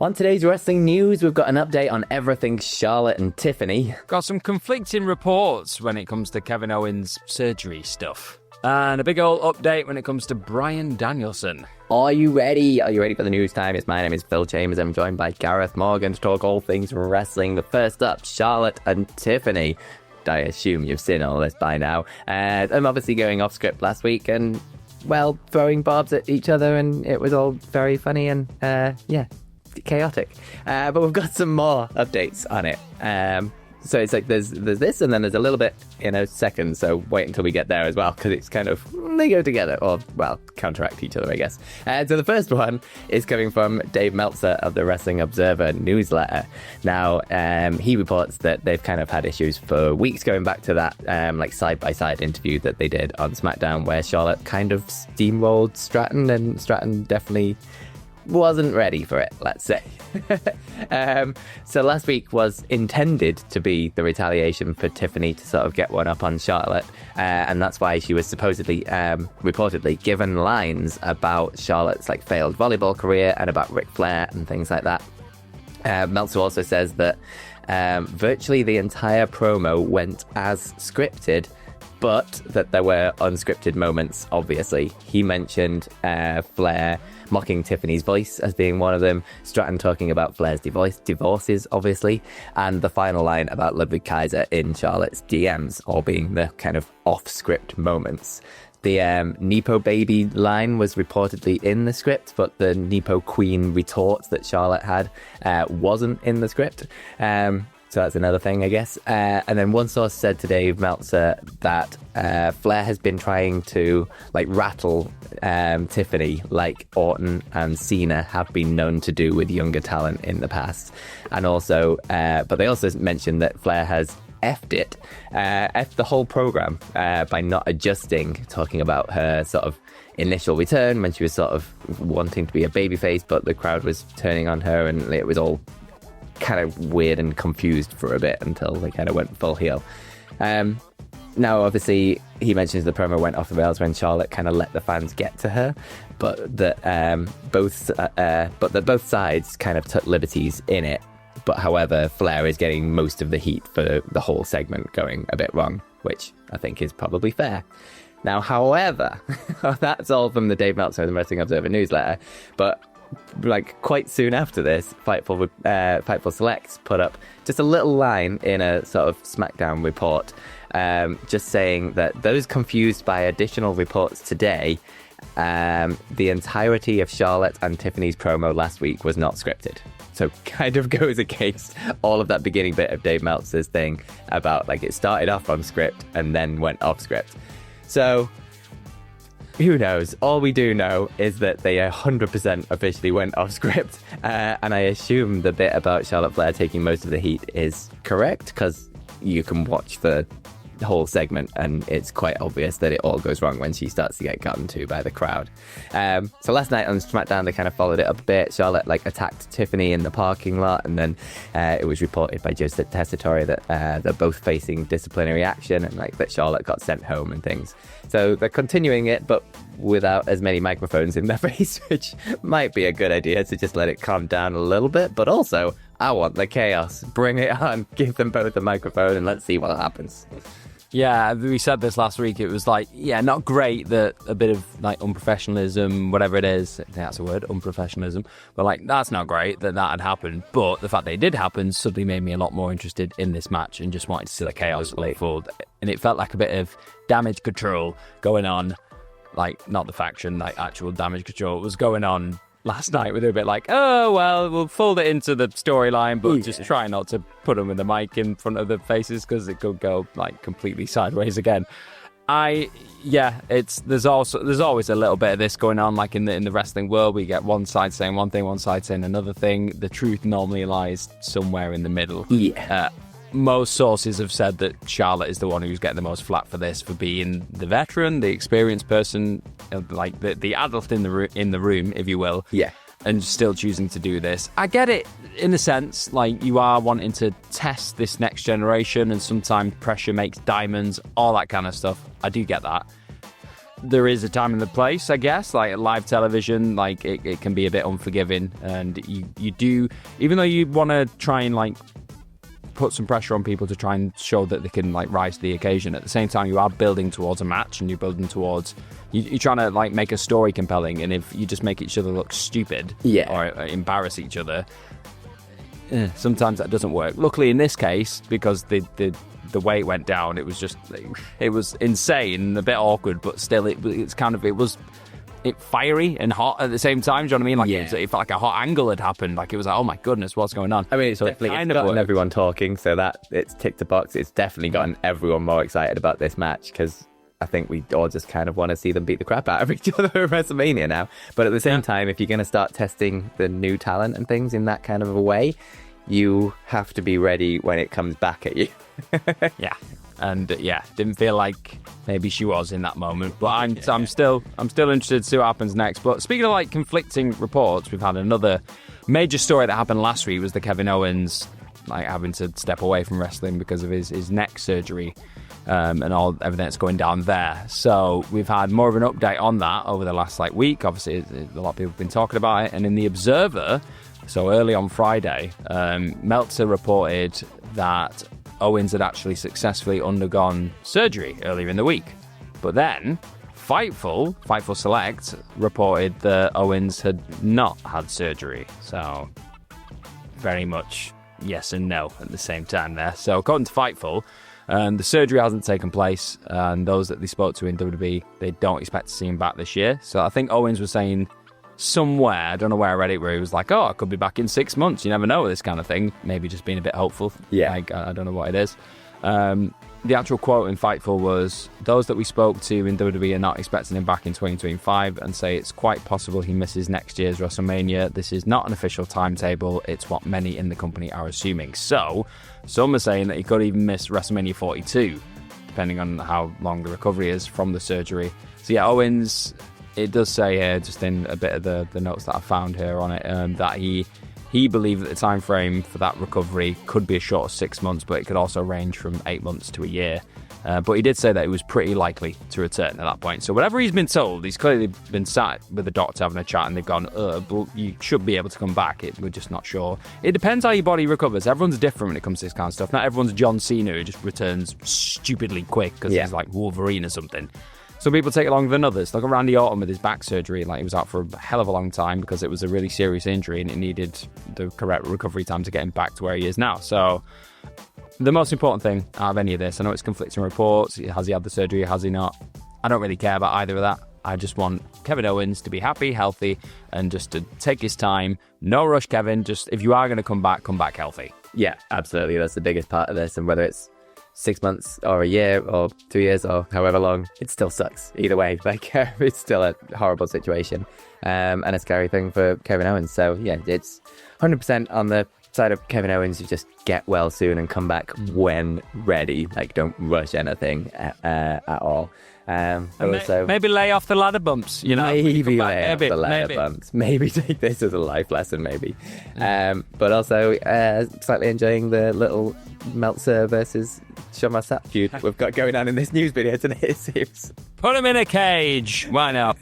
On today's wrestling news, we've got an update on everything Charlotte and Tiffany. Got some conflicting reports when it comes to Kevin Owens' surgery stuff. And a big old update when it comes to Bryan Danielson. Are you ready? Are you ready for the news time? My name is Phil Chambers. I'm joined by Gareth Morgan to talk all things wrestling. The first up, Charlotte and Tiffany. I assume you've seen all this by now. I'm obviously going off script last week and, well, throwing barbs at each other, and it was all very funny and, chaotic. But we've got some more updates on it. So it's like there's this, and then there's a little bit in a second, so wait until we get there as well, because it's kind of, they go together, or, well, counteract each other, I guess. So the first one is coming from Dave Meltzer of the Wrestling Observer newsletter. Now, he reports that they've kind of had issues for weeks going back to that, like, side-by-side interview that they did on SmackDown, where Charlotte kind of steamrolled Stratton, and Stratton definitely wasn't ready for it, let's say. So last week was intended to be the retaliation for Tiffany to sort of get one up on Charlotte, and that's why she was supposedly, reportedly given lines about Charlotte's like failed volleyball career and about Ric Flair and things like that. Meltzer also says that virtually the entire promo went as scripted, but that there were unscripted moments, obviously. He mentioned Flair mocking Tiffany's voice as being one of them, Stratton talking about Flair's divorces, obviously, and the final line about Ludwig Kaiser in Charlotte's DMs, all being the kind of off-script moments. The Nepo baby line was reportedly in the script, but the Nepo queen retort that Charlotte had wasn't in the script. So that's another thing, I guess. And then one source said to Dave Meltzer that Flair has been trying to like rattle Tiffany like Orton and Cena have been known to do with younger talent in the past. And also, but they also mentioned that Flair has effed the whole program by not adjusting, talking about her sort of initial return when she was sort of wanting to be a babyface, but the crowd was turning on her and it was all kind of weird and confused for a bit until they kind of went full heel. Now, obviously, he mentions the promo went off the rails when Charlotte kind of let the fans get to her, but that both sides kind of took liberties in it. But however, Flair is getting most of the heat for the whole segment going a bit wrong, which I think is probably fair. Now, however, that's all from the Dave Meltzer and the Wrestling Observer newsletter, but like quite soon after this, Fightful Select put up just a little line in a sort of SmackDown report, just saying that those confused by additional reports today, the entirety of Charlotte and Tiffany's promo last week was not scripted. So kind of goes against all of that beginning bit of Dave Meltzer's thing about like it started off on script and then went off script. So who knows? All we do know is that they 100% officially went off script. And I assume the bit about Charlotte Flair taking most of the heat is correct, because you can watch the whole segment and it's quite obvious that it all goes wrong when she starts to get gotten to by the crowd. So last night on SmackDown, they kind of followed it up a bit. Charlotte like attacked Tiffany in the parking lot, and then it was reported by Joe Tessitore that they're both facing disciplinary action, and like that Charlotte got sent home and things. So they're continuing it, but without as many microphones in their face, which might be a good idea to just let it calm down a little bit. But also, I want the chaos. Bring it on. Give them both a microphone and let's see what happens. Yeah, we said this last week. It was like, yeah, not great that a bit of like unprofessionalism, whatever it is, I think that's a word, unprofessionalism, but like that's not great that had happened. But the fact that it did happen suddenly made me a lot more interested in this match and just wanted to see the chaos unfold. And it felt like a bit of damage control going on, like not the faction, like actual damage control was going on last night, with a bit like, oh, well, we'll fold it into the storyline, but just try not to put them with the mic in front of the faces because it could go like completely sideways again. There's always a little bit of this going on, like in the wrestling world. We get one side saying one thing, one side saying another thing. The truth normally lies somewhere in the middle. Most sources have said that Charlotte is the one who's getting the most flack for this, for being the veteran, the experienced person, like the adult in the room, if you will. Yeah. And still choosing to do this. I get it in a sense, like you are wanting to test this next generation, and sometimes pressure makes diamonds, all that kind of stuff. I do get that. there is a time and the place, I guess. Like live television, like it can be a bit unforgiving, and you do, even though you want to try and like put some pressure on people to try and show that they can like rise to the occasion. At the same time, you are building towards a match, and you're building towards you're trying to like make a story compelling. And if you just make each other look stupid, or embarrass each other, sometimes that doesn't work. Luckily, in this case, because the way it went down, it was insane, a bit awkward, but still, it was fiery and hot at the same time. Do you know what I mean? Like it felt like a hot angle had happened. Like it was like, oh my goodness, what's going on? I mean, it's gotten everyone talking, so that it's ticked a box. It's definitely gotten everyone more excited about this match, because I think we all just kind of want to see them beat the crap out of each other at WrestleMania now. But at the same time, if you're going to start testing the new talent and things in that kind of a way, you have to be ready when it comes back at you. Didn't feel like maybe she was in that moment, but I'm still interested to see what happens next. But speaking of like conflicting reports, we've had another major story that happened last week, was the Kevin Owens like having to step away from wrestling because of his neck surgery, and everything that's going down there. So we've had more of an update on that over the last like week. Obviously, a lot of people have been talking about it, and in the Observer, so early on Friday, Meltzer reported that Owens had actually successfully undergone surgery earlier in the week. But then Fightful Select reported that Owens had not had surgery. So very much yes and no at the same time there. So according to Fightful, the surgery hasn't taken place, and those that they spoke to in WWE, they don't expect to see him back this year. So I think Owens was saying somewhere, I don't know where I read it, where he was like, I could be back in 6 months. You never know with this kind of thing. Maybe just being a bit hopeful. Yeah. I don't know what it is. The actual quote in Fightful was, those that we spoke to in WWE are not expecting him back in 2025 and say it's quite possible he misses next year's WrestleMania. This is not an official timetable. It's what many in the company are assuming. So some are saying that he could even miss WrestleMania 42, depending on how long the recovery is from the surgery. So yeah, Owens, it does say here, just in a bit of the notes that I found here on it, that he believed that the time frame for that recovery could be as short as 6 months, but it could also range from 8 months to a year. But he did say that it was pretty likely to return at that point. So whatever he's been told, he's clearly been sat with the doctor having a chat, and they've gone, you should be able to come back. We're just not sure. It depends how your body recovers. Everyone's different when it comes to this kind of stuff. Not everyone's John Cena who just returns stupidly quick because he's like Wolverine or something. Some people take it longer than others. Look at Randy Orton with his back surgery. Like, he was out for a hell of a long time because it was a really serious injury and it needed the correct recovery time to get him back to where he is now. So the most important thing out of any of this, I know it's conflicting reports. Has he had the surgery? Has he not? I don't really care about either of that. I just want Kevin Owens to be happy, healthy, and just to take his time. No rush, Kevin. Just, if you are going to come back healthy. Yeah, absolutely. That's the biggest part of this. And whether it's 6 months or a year or 2 years or however long, it still sucks either way. Like, it's still a horrible situation, and a scary thing for Kevin Owens. So yeah, it's 100% on the side of Kevin Owens. You just get well soon and come back when ready. Like, don't rush anything at all. Maybe lay off the ladder bumps, you know. Maybe lay off the ladder bumps. Maybe take this as a life lesson, maybe. But also slightly enjoying the little Meltzer versus Shawn Michaels feud we've got going on in this news video today, it seems. Put him in a cage. Why not?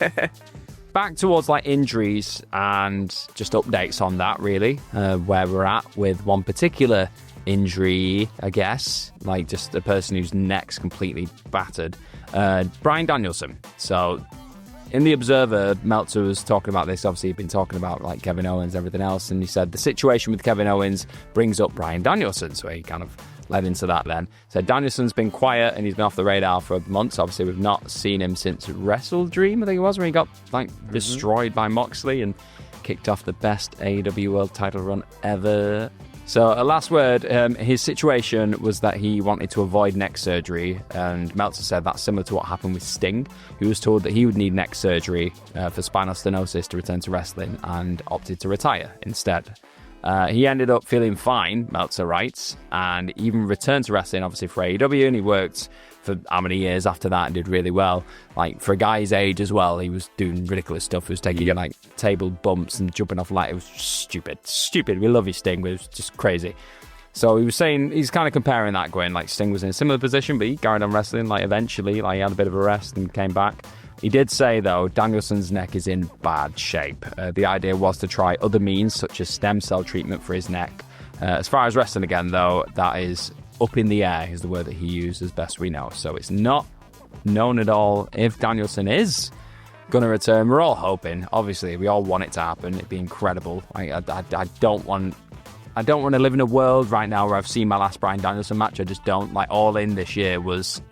Back towards like injuries and just updates on that, really, where we're at with one particular injury, I guess, like just a person whose neck's completely battered. Bryan Danielson. So in the Observer, Meltzer was talking about this. Obviously, he'd been talking about like Kevin Owens and everything else, and he said the situation with Kevin Owens brings up Bryan Danielson. So he kind of led into that then. So Danielson's been quiet and he's been off the radar for months. Obviously, we've not seen him since Wrestle Dream, I think it was, where he got like destroyed by Moxley and kicked off the best AEW World title run ever. So a last word, his situation was that he wanted to avoid neck surgery, and Meltzer said that's similar to what happened with Sting, who was told that he would need neck surgery for spinal stenosis to return to wrestling and opted to retire instead. He ended up feeling fine, Meltzer writes, and even returned to wrestling, obviously, for AEW, and he worked for how many years after that and did really well. Like, for a guy his age as well, he was doing ridiculous stuff. He was taking like table bumps and jumping off light. It was stupid. We love you, Sting, but it was just crazy. So he was saying, he's kind of comparing that, going like Sting was in a similar position, but he carried on wrestling. Like, eventually, like, he had a bit of a rest and came back. He did say, though, Danielson's neck is in bad shape. The idea was to try other means, such as stem cell treatment for his neck. As far as wrestling again, though, that is up in the air, is the word that he used, as best we know. So it's not known at all if Danielson is going to return. We're all hoping. Obviously, we all want it to happen. It'd be incredible. I don't want to live in a world right now where I've seen my last Bryan Danielson match. I just don't. Like, All In this year was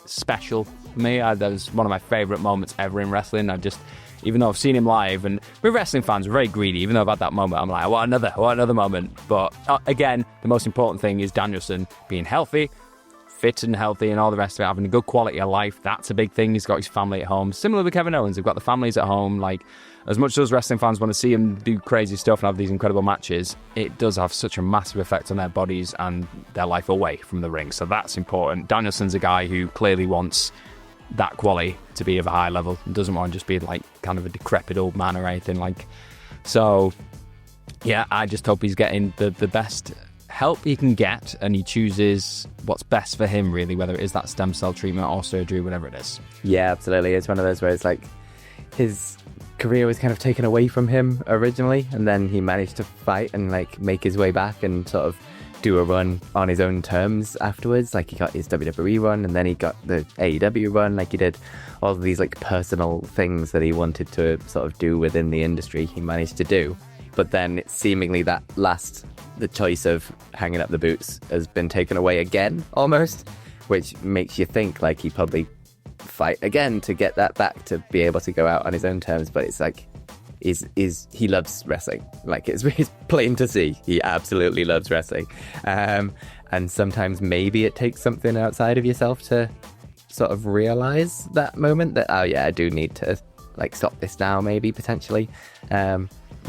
special for me. That was one of my favourite moments ever in wrestling. Even though I've seen him live, and we're wrestling fans, we're very greedy. Even though I've had that moment, I'm like, I want another moment. But again, the most important thing is Danielson being healthy, fit and healthy, and all the rest of it, having a good quality of life. That's a big thing. He's got his family at home. Similar with Kevin Owens, they've got the families at home. Like, as much as wrestling fans want to see him do crazy stuff and have these incredible matches, it does have such a massive effect on their bodies and their life away from the ring. So that's important. Danielson's a guy who clearly wants that quality to be of a high level and doesn't want to just be like kind of a decrepit old man or anything. Like, so yeah, I just hope he's getting the best help he can get, and he chooses what's best for him, really, whether it is that stem cell treatment or surgery, whatever it is. Yeah, absolutely. It's one of those where it's like his career was kind of taken away from him originally, and then he managed to fight and like make his way back and sort of do a run on his own terms afterwards. Like, he got his WWE run, and then he got the AEW run. Like, he did all of these like personal things that he wanted to sort of do within the industry, he managed to do. But then seemingly the choice of hanging up the boots has been taken away again, almost, which makes you think like he probably fight again to get that back, to be able to go out on his own terms. But it's like, he loves wrestling. Like, it's plain to see. He absolutely loves wrestling. And sometimes maybe it takes something outside of yourself to sort of realize that moment that, oh yeah, I do need to like stop this now, maybe potentially,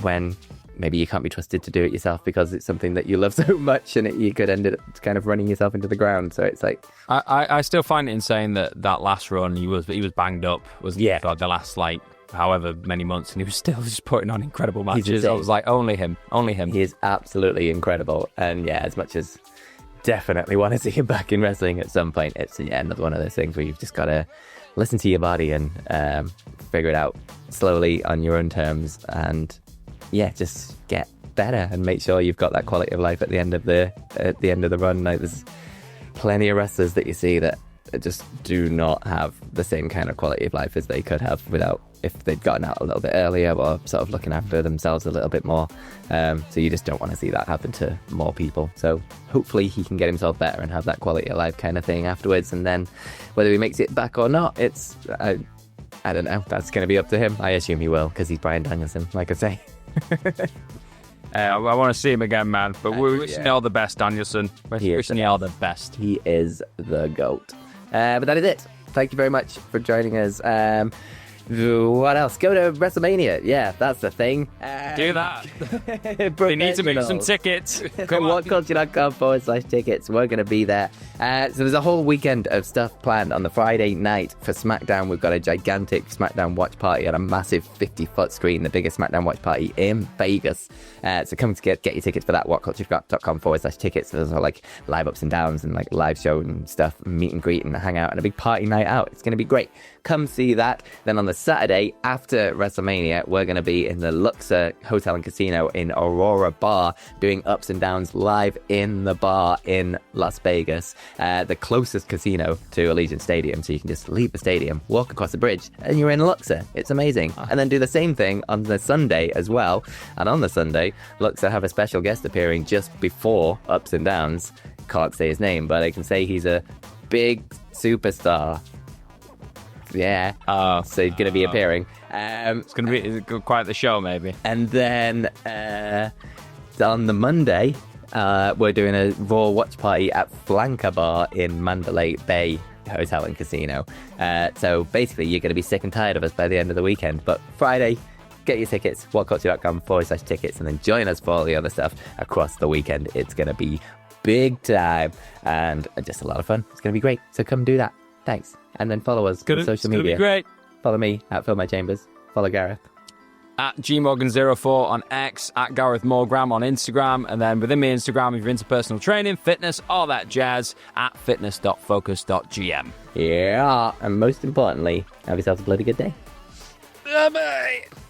when maybe you can't be trusted to do it yourself because it's something that you love so much, and you could end up kind of running yourself into the ground. So it's like, I still find it insane that last run he was banged up, wasn't he? For the last like however many months, and he was still just putting on incredible matches. I was like, only him. He is absolutely incredible. And yeah, as much as definitely want to see him back in wrestling at some point, it's another one of those things where you've just got to listen to your body and figure it out slowly on your own terms, and yeah, just get better and make sure you've got that quality of life at the end of the run. Like, there's plenty of wrestlers that you see that just do not have the same kind of quality of life as they could have if they'd gotten out a little bit earlier or sort of looking after themselves a little bit more. So you just don't want to see that happen to more people. So hopefully he can get himself better and have that quality of life kind of thing afterwards. And then whether he makes it back or not, it's I don't know. That's going to be up to him. I assume he will, because he's Bryan Danielson, like I say. I want to see him again, man. But we're wishing you all the best, Danielson. We're wishing you all the best. He is the GOAT. But that is it. Thank you very much for joining us. What else? Go to WrestleMania. Yeah, that's the thing. Do that. They need to make some tickets. Come on. WhatCulture.com/tickets. We're going to be there. So there's a whole weekend of stuff planned on the Friday night for SmackDown. We've got a gigantic SmackDown watch party on a massive 50-foot screen, the biggest SmackDown watch party in Vegas. So come to get your tickets for that, WhatCulture.com/tickets. There's all like live ups and downs and like live show and stuff, meet and greet and hang out and a big party night out. It's going to be great. Come see that. Then on the Saturday after WrestleMania, we're going to be in the Luxor Hotel and Casino in Aurora Bar, doing ups and downs live in the bar in Las Vegas, the closest casino to Allegiant Stadium. So you can just leave the stadium, walk across the bridge, and you're in Luxor. It's amazing. And then do the same thing on the Sunday as well. And on the Sunday, Luxor have a special guest appearing just before ups and downs. Can't say his name, but I can say he's a big superstar. Yeah. So he's going to be appearing. It's going to be quite the show, maybe. And then on the Monday, we're doing a Raw watch party at Flanker Bar in Mandalay Bay Hotel and Casino. So basically, you're going to be sick and tired of us by the end of the weekend. But Friday, get your tickets, whatculture.com/tickets, and then join us for all the other stuff across the weekend. It's going to be big time and just a lot of fun. It's going to be great. So come do that. Thanks. And then follow us on social media. Be great. Follow me at Fill My Chambers. Follow Gareth. at gmorgan04 on X, at Gareth Morgram on Instagram, and then within my Instagram, if you're into personal training, fitness, all that jazz, at fitness.focus.gm. Yeah, and most importantly, have yourself a bloody good day. Bye-bye.